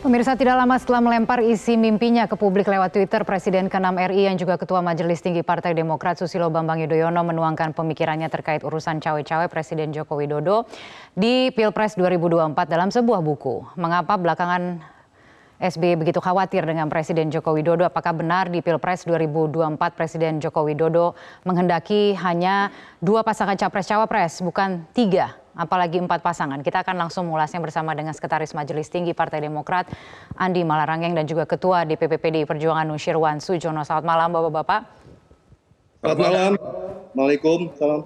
Pemirsa, tidak lama setelah melempar isi mimpinya ke publik lewat Twitter, Presiden ke-6 RI yang juga Ketua Majelis Tinggi Partai Demokrat Susilo Bambang Yudhoyono menuangkan pemikirannya terkait urusan cawe-cawe Presiden Joko Widodo di Pilpres 2024 dalam sebuah buku. Mengapa belakangan SBY begitu khawatir dengan Presiden Joko Widodo? Apakah benar di Pilpres 2024 Presiden Joko Widodo menghendaki hanya 2 pasangan capres-cawapres, bukan 3? Apalagi 4 pasangan. Kita akan langsung mengulasnya bersama dengan Sekretaris Majelis Tinggi Partai Demokrat Andi Malarangeng dan juga Ketua DPP PDI Perjuangan Nusyirwan Sujono. Selamat malam Bapak-Bapak. Selamat malam. Waalaikumsalam. Salam.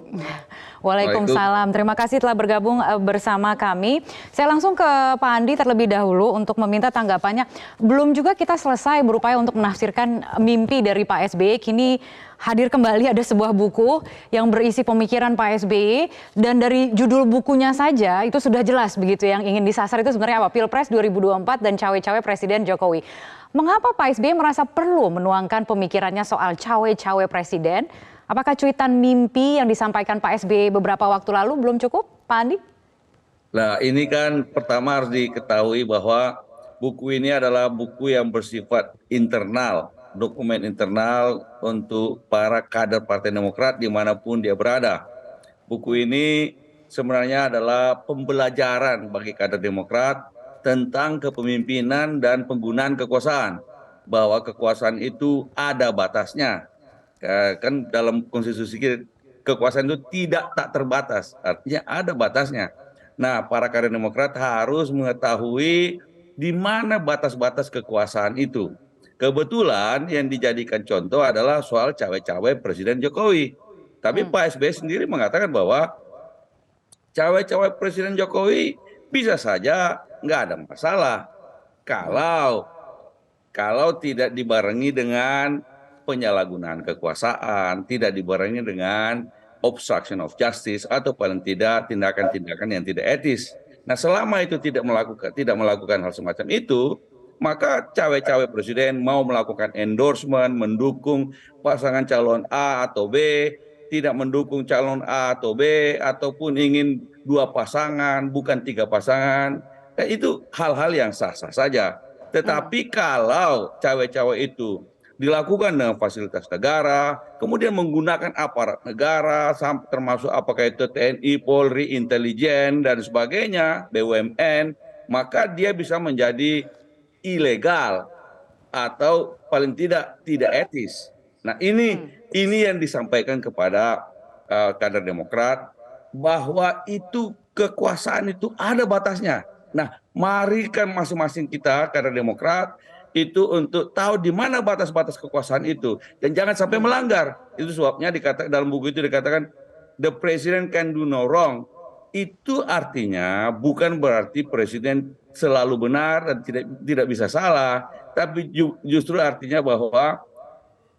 Waalaikumsalam. Terima kasih telah bergabung bersama kami. Saya langsung ke Pak Andi terlebih dahulu untuk meminta tanggapannya. Belum juga kita selesai berupaya untuk menafsirkan mimpi dari Pak SBY. Kini hadir kembali ada sebuah buku yang berisi pemikiran Pak SBY, dan dari judul bukunya saja itu sudah jelas begitu yang ingin disasar itu sebenarnya apa? Pilpres 2024 dan cawe-cawe Presiden Jokowi. Mengapa Pak SBY merasa perlu menuangkan pemikirannya soal cawe-cawe presiden? Apakah cuitan mimpi yang disampaikan Pak SBY beberapa waktu lalu belum cukup, Pak Andi? Nah, ini kan pertama harus diketahui bahwa buku ini adalah buku yang bersifat internal, dokumen internal untuk para kader Partai Demokrat dimanapun dia berada. Buku ini sebenarnya adalah pembelajaran bagi kader Demokrat tentang kepemimpinan dan penggunaan kekuasaan. Bahwa kekuasaan itu ada batasnya. Kan dalam konstitusi kita, kekuasaan itu tak terbatas, artinya ada batasnya. Nah, para kader Demokrat harus mengetahui di mana batas-batas kekuasaan itu. Kebetulan yang dijadikan contoh adalah soal cawe-cawe Presiden Jokowi. Tapi Pak SBY sendiri mengatakan bahwa cawe-cawe Presiden Jokowi bisa saja nggak ada masalah kalau tidak dibarengi dengan penyalahgunaan kekuasaan, tidak dibarengi dengan obstruction of justice atau paling tidak tindakan-tindakan yang tidak etis. Nah, selama itu tidak melakukan hal semacam itu, maka cawe-cawe presiden mau melakukan endorsement, mendukung pasangan calon A atau B, tidak mendukung calon A atau B, ataupun ingin 2 pasangan, bukan 3 pasangan, itu hal-hal yang sah-sah saja. Tetapi kalau cawe-cawe itu dilakukan dengan fasilitas negara, kemudian menggunakan aparat negara, termasuk apakah itu TNI, Polri, intelijen, dan sebagainya, BUMN, maka dia bisa menjadi ilegal atau paling tidak etis. Nah, ini yang disampaikan kepada kader Demokrat, bahwa itu kekuasaan itu ada batasnya. Nah, mari kan masing-masing kita kader Demokrat itu untuk tahu di mana batas-batas kekuasaan itu dan jangan sampai melanggar. Itu sebabnya dalam buku itu dikatakan the president can do no wrong. Itu artinya bukan berarti presiden selalu benar dan tidak bisa salah, tapi justru artinya bahwa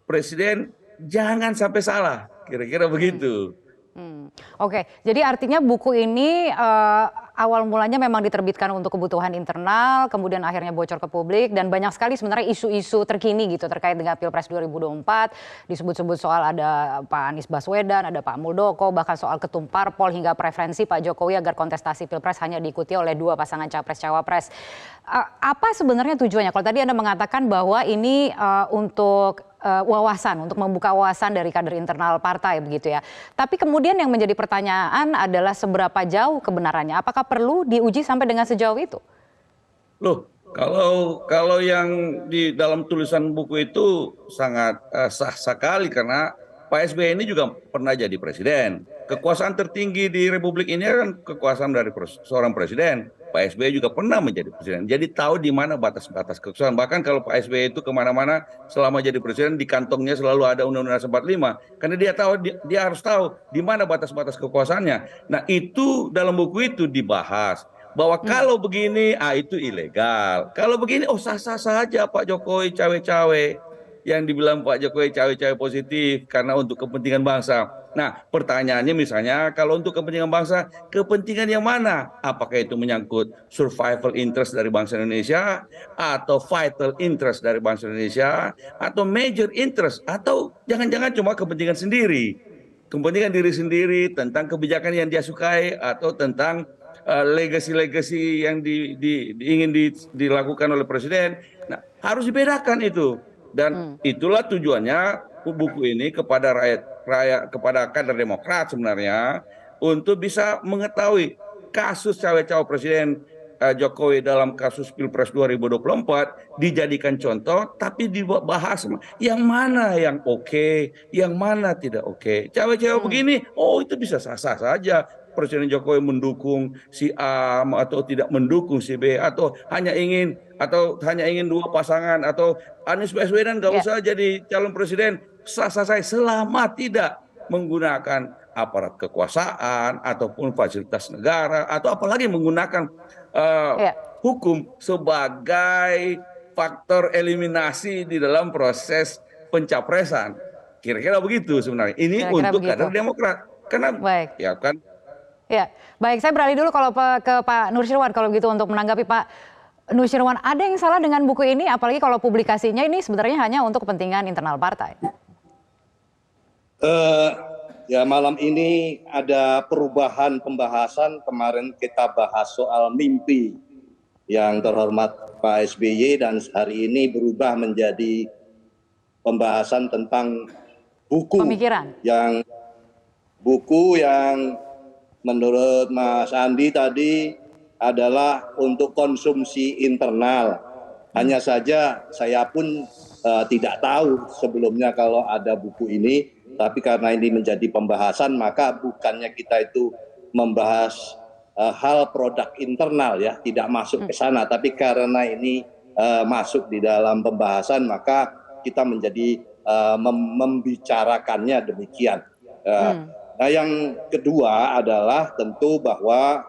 presiden jangan sampai salah. Kira-kira begitu. Oke, jadi artinya buku ini awal mulanya memang diterbitkan untuk kebutuhan internal, kemudian akhirnya bocor ke publik, dan banyak sekali sebenarnya isu-isu terkini gitu terkait dengan Pilpres 2024, disebut-sebut soal ada Pak Anies Baswedan, ada Pak Muldoko, bahkan soal ketum parpol hingga preferensi Pak Jokowi agar kontestasi Pilpres hanya diikuti oleh 2 pasangan capres-cawapres. Apa sebenarnya tujuannya? Kalau tadi Anda mengatakan bahwa ini untuk wawasan, untuk membuka wawasan dari kader internal partai begitu ya. Tapi kemudian yang menjadi pertanyaan adalah seberapa jauh kebenarannya? Apakah perlu diuji sampai dengan sejauh itu? Loh, kalau yang di dalam tulisan buku itu sangat sah sekali, karena Pak SBY ini juga pernah jadi presiden. Kekuasaan tertinggi di Republik ini kan kekuasaan dari seorang presiden. Pak SBY juga pernah menjadi presiden. Jadi tahu di mana batas-batas kekuasaan. Bahkan kalau Pak SBY itu kemana-mana selama jadi presiden, di kantongnya selalu ada Undang-Undang 45. Karena dia harus tahu di mana batas-batas kekuasaannya. Nah, itu dalam buku itu dibahas. Bahwa kalau begini, itu ilegal. Kalau begini, sah-sah saja Pak Jokowi cawe-cawe. Yang dibilang Pak Jokowi cawe-cawe positif karena untuk kepentingan bangsa. Nah, pertanyaannya misalnya kalau untuk kepentingan bangsa, kepentingan yang mana? Apakah itu menyangkut survival interest dari bangsa Indonesia, atau vital interest dari bangsa Indonesia, atau major interest, atau jangan-jangan cuma kepentingan sendiri, kepentingan diri sendiri tentang kebijakan yang dia sukai, atau tentang legasi-legasi yang ingin dilakukan oleh presiden. Nah, harus dibedakan itu. Dan itulah tujuannya buku ini kepada rakyat kepada kader Demokrat sebenarnya untuk bisa mengetahui kasus cawe-cawe Presiden Jokowi dalam kasus Pilpres 2024 dijadikan contoh, tapi dibahas yang mana yang oke, yang mana tidak oke. Cawe-cawe begini, oh itu bisa sah-sah saja. Presiden Jokowi mendukung si A atau tidak mendukung si B atau hanya ingin dua pasangan atau Anies Baswedan nggak Ya. usah jadi calon presiden, sah-sah saya selama tidak menggunakan aparat kekuasaan ataupun fasilitas negara atau apalagi menggunakan Ya. hukum sebagai faktor eliminasi di dalam proses pencapresan. Kira-kira begitu sebenarnya. Ini Kira-kira untuk begitu. kader Demokrat. Karena Baik. ya kan. Ya, baik. Saya beralih dulu kalau ke Pak Nusirwan kalau gitu untuk menanggapi Pak Nusirwan. Ada yang salah dengan buku ini, apalagi kalau publikasinya ini sebenarnya hanya untuk kepentingan internal partai. Ya malam ini ada perubahan pembahasan. Kemarin kita bahas soal mimpi yang terhormat Pak SBY dan hari ini berubah menjadi pembahasan tentang buku Pemikiran. buku yang menurut Mas Andi tadi adalah untuk konsumsi internal. Hanya saja saya pun tidak tahu sebelumnya kalau ada buku ini, tapi karena ini menjadi pembahasan maka bukannya kita itu membahas hal produk internal ya, tidak masuk ke sana, tapi karena ini masuk di dalam pembahasan maka kita menjadi membicarakannya demikian. Nah, yang kedua adalah tentu bahwa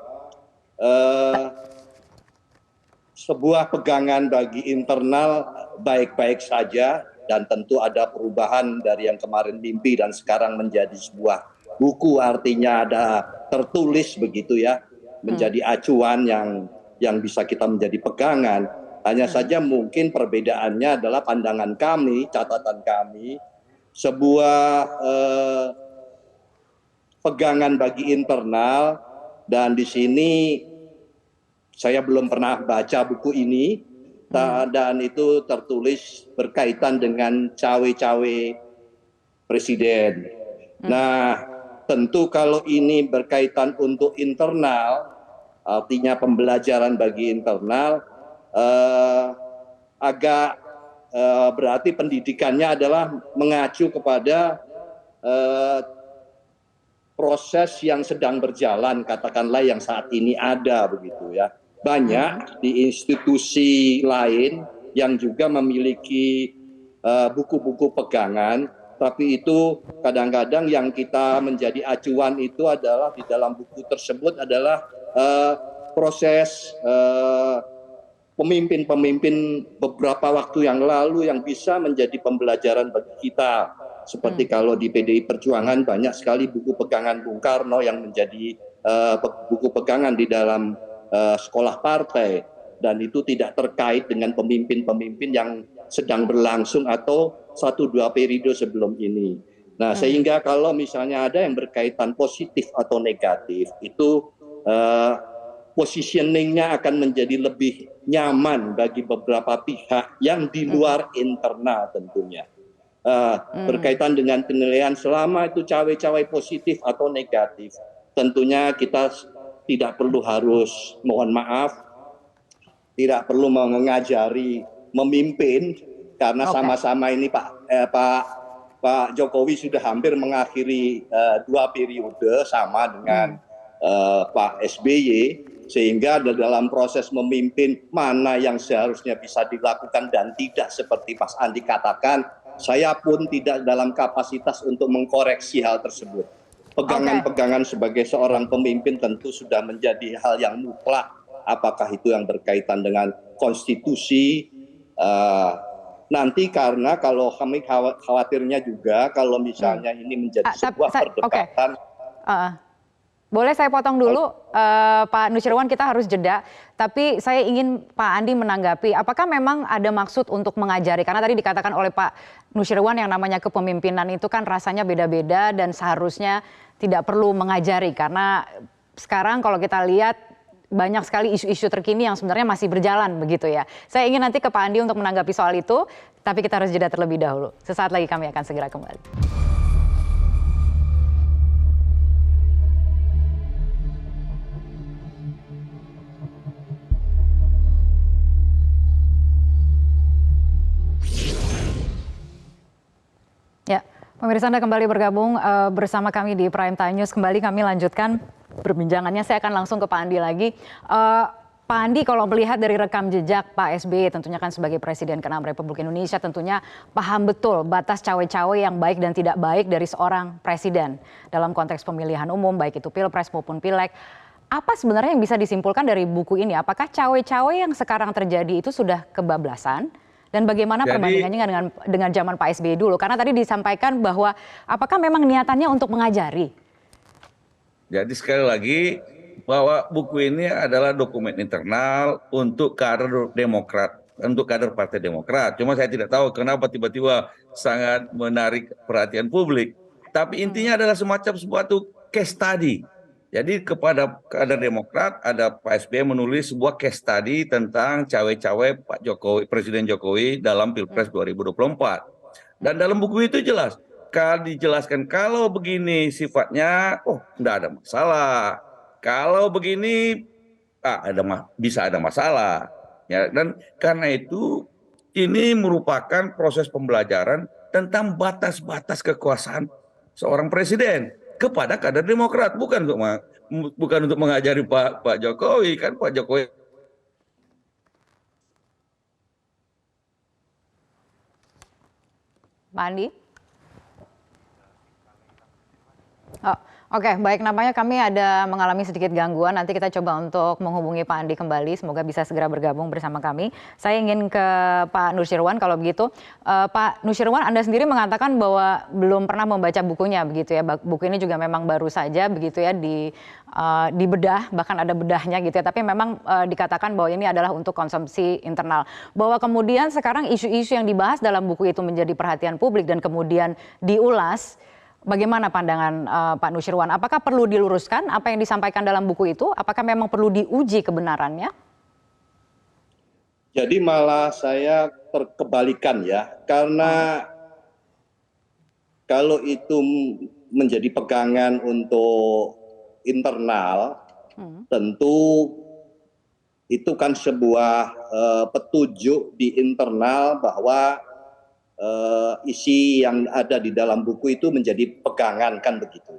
sebuah pegangan bagi internal baik-baik saja dan tentu ada perubahan dari yang kemarin mimpi dan sekarang menjadi sebuah buku, artinya ada tertulis begitu ya, menjadi acuan yang bisa kita menjadi pegangan. Hanya saja mungkin perbedaannya adalah pandangan kami, catatan kami, sebuah pegangan bagi internal, dan di sini saya belum pernah baca buku ini dan itu tertulis berkaitan dengan cawe-cawe presiden. Nah, tentu kalau ini berkaitan untuk internal, artinya pembelajaran bagi internal, agak berarti pendidikannya adalah mengacu kepada proses yang sedang berjalan, katakanlah yang saat ini ada begitu ya. Banyak di institusi lain yang juga memiliki buku-buku pegangan, tapi itu kadang-kadang yang kita menjadi acuan itu adalah di dalam buku tersebut adalah proses pemimpin-pemimpin beberapa waktu yang lalu yang bisa menjadi pembelajaran bagi kita. Seperti kalau di PDI Perjuangan banyak sekali buku pegangan Bung Karno yang menjadi buku pegangan di dalam sekolah partai, dan itu tidak terkait dengan pemimpin-pemimpin yang sedang berlangsung atau 1-2 periode sebelum ini. Nah, sehingga kalau misalnya ada yang berkaitan positif atau negatif, itu positioningnya akan menjadi lebih nyaman bagi beberapa pihak yang di luar internal tentunya. Berkaitan dengan penilaian selama itu cawe-cawe positif atau negatif, tentunya kita tidak perlu harus, mohon maaf, tidak perlu mengajari memimpin, karena sama-sama ini Pak Jokowi sudah hampir mengakhiri 2 periode sama dengan Pak SBY, sehingga dalam proses memimpin mana yang seharusnya bisa dilakukan dan tidak seperti Mas Andi katakan, saya pun tidak dalam kapasitas untuk mengkoreksi hal tersebut. Pegangan-pegangan sebagai seorang pemimpin tentu sudah menjadi hal yang mutlak, apakah itu yang berkaitan dengan konstitusi, nanti karena kalau kami khawatirnya juga kalau misalnya ini menjadi sebuah perdebatan. Boleh saya potong dulu, Pak Nusirwan, kita harus jeda. Tapi saya ingin Pak Andi menanggapi, apakah memang ada maksud untuk mengajari? Karena tadi dikatakan oleh Pak Nusirwan yang namanya kepemimpinan itu kan rasanya beda-beda dan seharusnya tidak perlu mengajari. Karena sekarang kalau kita lihat banyak sekali isu-isu terkini yang sebenarnya masih berjalan begitu ya. Saya ingin nanti ke Pak Andi untuk menanggapi soal itu, tapi kita harus jeda terlebih dahulu. Sesaat lagi kami akan segera kembali. Ya, pemirsa Anda kembali bergabung bersama kami di Prime Time News. Kembali kami lanjutkan perbincangannya. Saya akan langsung ke Pak Andi lagi. Pak Andi, kalau melihat dari rekam jejak Pak SBY, tentunya kan sebagai Presiden ke-6 Republik Indonesia, tentunya paham betul batas cawe-cawe yang baik dan tidak baik dari seorang presiden dalam konteks pemilihan umum, baik itu Pilpres maupun Pileg. Apa sebenarnya yang bisa disimpulkan dari buku ini? Apakah cawe-cawe yang sekarang terjadi itu sudah kebablasan? Dan bagaimana perbandingannya dengan zaman Pak SBY dulu? Karena tadi disampaikan bahwa apakah memang niatannya untuk mengajari? Jadi sekali lagi bahwa buku ini adalah dokumen internal untuk kader Demokrat, untuk kader Partai Demokrat. Cuma saya tidak tahu kenapa tiba-tiba sangat menarik perhatian publik. Tapi intinya adalah semacam suatu case study. Jadi kepada kader Demokrat ada Pak SBY menulis sebuah case study tentang cawe-cawe Pak Jokowi, Presiden Jokowi dalam Pilpres 2024. Dan dalam buku itu jelas, dijelaskan kalau begini sifatnya, enggak ada masalah. Kalau begini, bisa ada masalah. Ya, dan karena itu ini merupakan proses pembelajaran tentang batas-batas kekuasaan seorang presiden kepada kader Demokrat, bukan untuk mengajari Pak Jokowi, kan Pak Jokowi. Pak Andi? Oh, oke, baik, nampaknya kami ada mengalami sedikit gangguan. Nanti kita coba untuk menghubungi Pak Andi kembali. Semoga bisa segera bergabung bersama kami. Saya ingin ke Pak Nusyirwan kalau begitu. Pak Nusyirwan, Anda sendiri mengatakan bahwa belum pernah membaca bukunya begitu ya. Buku ini juga memang baru saja begitu ya dibedah, bahkan ada bedahnya gitu ya. Tapi memang dikatakan bahwa ini adalah untuk konsumsi internal. Bahwa kemudian sekarang isu-isu yang dibahas dalam buku itu menjadi perhatian publik dan kemudian diulas. Bagaimana pandangan Pak Nusyirwan? Apakah perlu diluruskan apa yang disampaikan dalam buku itu? Apakah memang perlu diuji kebenarannya? Jadi malah saya terkebalikan ya, karena kalau itu menjadi pegangan untuk internal, tentu itu kan sebuah petunjuk di internal bahwa isi yang ada di dalam buku itu menjadi pegangan, kan begitu.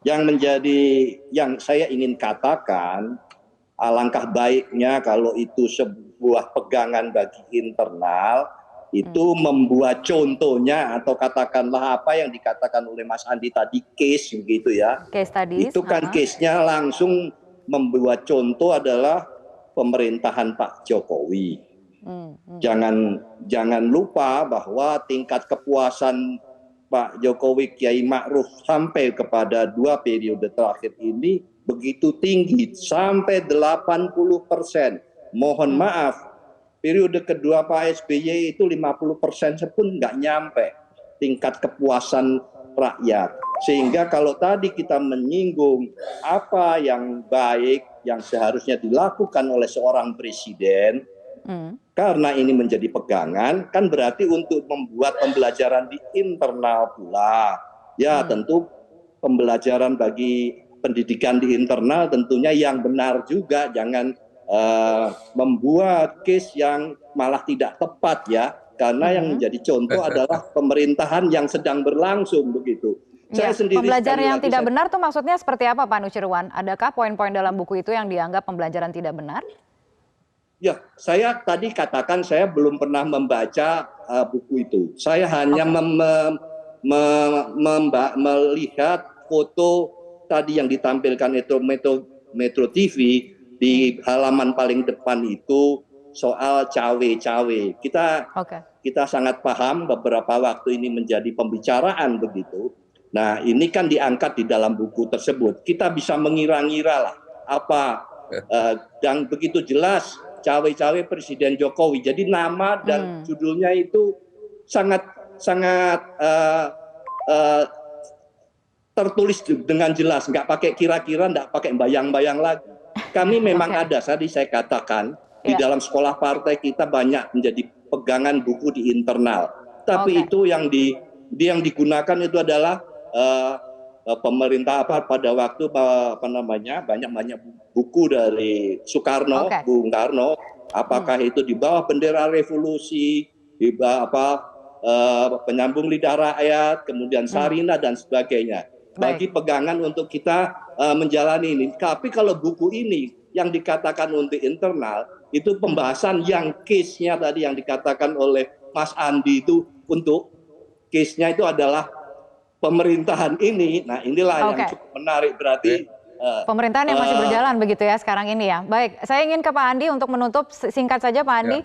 Yang saya ingin katakan, alangkah baiknya kalau itu sebuah pegangan bagi internal, itu membuat contohnya atau katakanlah apa yang dikatakan oleh Mas Andi tadi, case begitu ya. Case studies. Itu kan case-nya langsung membuat contoh adalah pemerintahan Pak Jokowi. Jangan lupa bahwa tingkat kepuasan Pak Jokowi Kiai Ma'ruf sampai kepada 2 periode terakhir ini begitu tinggi, sampai 80%. Mohon maaf, periode kedua Pak SBY itu 50% pun nggak nyampe tingkat kepuasan rakyat. Sehingga kalau tadi kita menyinggung apa yang baik yang seharusnya dilakukan oleh seorang presiden, karena ini menjadi pegangan, kan berarti untuk membuat pembelajaran di internal pula. Ya tentu pembelajaran bagi pendidikan di internal tentunya yang benar juga, jangan membuat case yang malah tidak tepat ya. Karena yang menjadi contoh adalah pemerintahan yang sedang berlangsung begitu. Ya, pembelajaran yang tidak benar tuh maksudnya seperti apa Pak Nusyirwan? Adakah poin-poin dalam buku itu yang dianggap pembelajaran tidak benar? Ya, saya tadi katakan saya belum pernah membaca buku itu. Saya hanya melihat foto tadi yang ditampilkan itu Metro TV di halaman paling depan itu soal cawe-cawe. Kita sangat paham beberapa waktu ini menjadi pembicaraan begitu. Nah, ini kan diangkat di dalam buku tersebut. Kita bisa mengira-ngira lah apa dan begitu jelas cawe-cawe Presiden Jokowi. Jadi nama dan judulnya itu sangat tertulis dengan jelas, nggak pakai kira-kira, nggak pakai bayang-bayang lagi. Kami memang Oke. ada, tadi saya katakan, di Ya. dalam sekolah partai kita banyak menjadi pegangan buku di internal. Tapi Oke. itu yang digunakan itu adalah pemerintah pada waktu banyak buku dari Soekarno, Oke. Bung Karno, apakah itu di bawah bendera revolusi, di bawah penyambung lidah rakyat, kemudian Sarina dan sebagainya. Bagi Baik. pegangan untuk kita menjalani ini. Tapi kalau buku ini yang dikatakan untuk internal, itu pembahasan yang case-nya tadi yang dikatakan oleh Mas Andi itu untuk case-nya itu adalah pemerintahan ini. Nah, inilah yang Oke. cukup menarik berarti. Pemerintahan yang masih berjalan begitu ya sekarang ini ya. Baik, saya ingin ke Pak Andi untuk menutup singkat saja Pak Andi.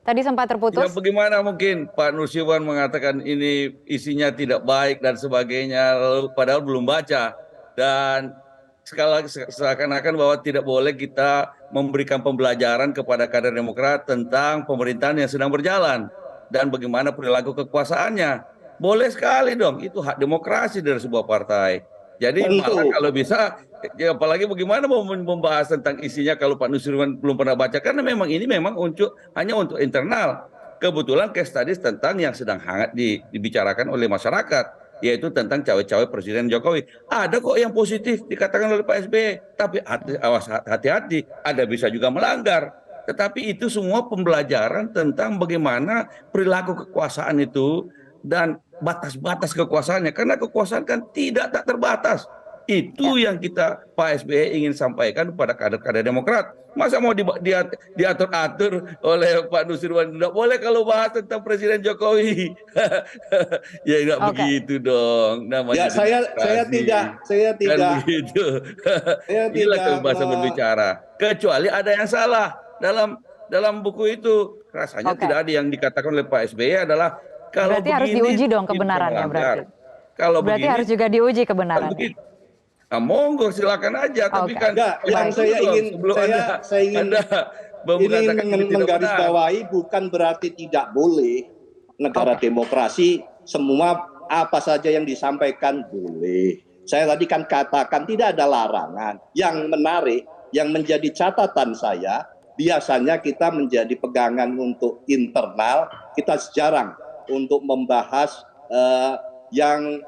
Tadi sempat Ya terputus. bagaimana mungkin Pak Nusirwan mengatakan ini isinya tidak baik dan sebagainya, padahal belum baca. Dan sekali lagi seakan-akan bahwa tidak boleh kita memberikan pembelajaran kepada kader Demokrat tentang pemerintahan yang sedang berjalan dan bagaimana perilaku kekuasaannya. Boleh sekali dong, itu hak demokrasi dari sebuah partai. Jadi malah Tentu. kalau bisa, ya apalagi bagaimana mau membahas tentang isinya kalau Pak Nusirwan belum pernah baca, karena memang ini memang hanya untuk internal. Kebetulan case studies tentang yang sedang hangat dibicarakan oleh masyarakat, yaitu tentang cawe-cawe Presiden Jokowi. Ada kok yang positif dikatakan oleh Pak SBY, tapi awas hati-hati, ada bisa juga melanggar. Tetapi itu semua pembelajaran tentang bagaimana perilaku kekuasaan itu dan batas-batas kekuasaannya, karena kekuasaan kan tak terbatas. Itu yang kita Pak SBY ingin sampaikan kepada kader-kader Demokrat. Masa mau diatur-atur oleh Pak Nusirwan? Tidak boleh kalau bahas tentang Presiden Jokowi. Ya nggak Oke. begitu dong. Namanya Ya, saya demokrasi. Kan tidak begitu. saya Inilah tidak kebebasan berbicara. Kecuali ada yang salah dalam buku itu. Rasanya Oke. tidak ada yang dikatakan oleh Pak SBY adalah kalau Berarti harus begini, diuji dong itu kebenarannya melanggar. berarti. Kalau Berarti begini, harus juga diuji kan kebenarannya. begitu. Nah, monggo silakan aja, tapi Oke. kan enggak, yang dulu saya dong, ingin sebelum saya ingin Anda mengatakan ini tidak benar. menggarisbawahi bukan berarti tidak boleh negara Oke. demokrasi semua apa saja yang disampaikan boleh. Saya tadi kan katakan tidak ada larangan. Yang menarik, yang menjadi catatan saya, biasanya kita menjadi pegangan untuk internal, kita jarang untuk membahas yang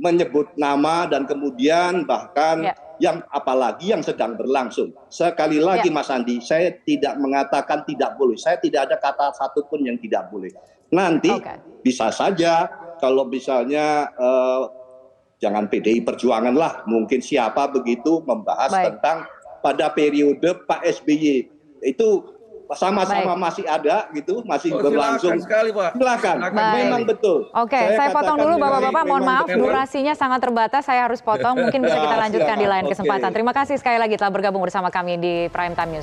menyebut nama dan kemudian bahkan Ya. yang apalagi yang sedang berlangsung. Sekali lagi Ya. Mas Andi, saya tidak mengatakan tidak boleh. Saya tidak ada kata satupun yang tidak boleh. Nanti Oke. bisa saja kalau misalnya jangan PDI Perjuangan lah, mungkin siapa begitu membahas Baik. tentang pada periode Pak SBY. Itu sama-sama Baik. masih ada gitu, masih Oh, berlangsung. silakan sekali, Pak. Silakan, Baik. memang betul. Oke, saya potong katakan dulu memang- Bapak-Bapak, mohon memang maaf betul. durasinya sangat terbatas, saya harus potong. Mungkin bisa kita Ya, lanjutkan di silakan. lain Oke. kesempatan. Terima kasih sekali lagi telah bergabung bersama kami di Prime Time News.